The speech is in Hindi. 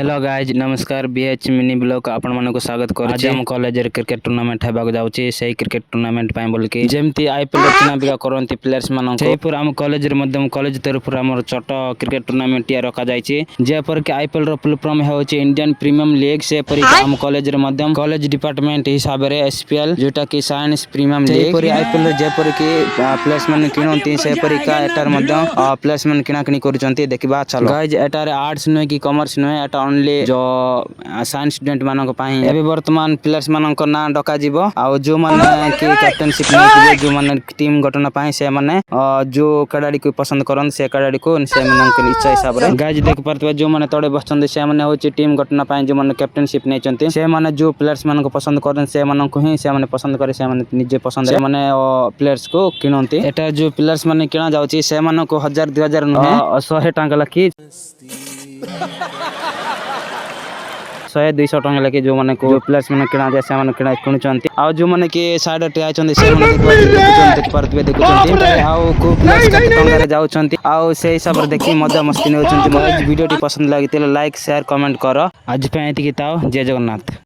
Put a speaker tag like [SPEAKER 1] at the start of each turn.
[SPEAKER 1] हेलो गाइज नमस्कार बीएच मिनी ब्लॉग आपण मानक स्वागत करुच्ची हम कॉलेज रे क्रिकेट टूर्नामेंट हेबाक जाउची से क्रिकेट टूर्नामेंट पय बोलकी जेमती आईपीएल रे चुना बिका करंती प्लेयर्स मानक सेपुर हम कॉलेज रे मध्यम कॉलेज तरफ हमर छोट क्रिकेट टूर्नामेंट या रखा जायछि जे पर कि आईपीएल रो फुल फॉर्म होउची इंडियन प्रीमियम लीग से पर हम कॉलेज रे मध्यम कॉलेज डिपार्टमेंट हिसाब रे एसपीएल जोटा कि साइंस प्रीमियम लीग पर आईपीएल रे जे पर कि प्लेयर्स माने किनंती से पर का एटार मध्यम प्लेयर्स माने किना किनी करूचंती देखिबा चलो गाइज एटार आर्ट्स न कि कॉमर्स न एटा ओनली जो साइंस स्टूडेंट मानक पाई एबे वर्तमान प्लेयर्स मानक ना डका जीवो आ जो माने कि कैप्टनशिप नै जो माने टीम गठन पाई से माने जो खिलाड़ी को पसंद करन से खिलाड़ी को से मानक इच्छा हिसाब रे गाइज देख परतबे जो माने तोड़े बसचंदी से माने होची टीम गठन पाई जो माने कैप्टनशिप नै चंती से माने जो प्लेयर्स मानक पसंद करन से मानक ही से माने पसंद करे से माने निजे पसंद से माने प्लेयर्स को किनंती एटा जो प्लेयर्स माने किना जाउची से मानक 1000 2000 न 100 टंका लखी 100-200 टंका लेके जो माने को प्लेयर्स माने किना जाय से माने किना किनुचंती आ जो माने कि साइड टे आइचंती से माने देखुचंती आ को प्लेयर्स कते टंका रे जाउचंती आ से हिसाब रे देखि मजा मस्ती नेउचंती वीडियो टी पसंद लागितले लाइक शेयर कमेंट करो आज पे एति की ताओ जय जगन्नाथ।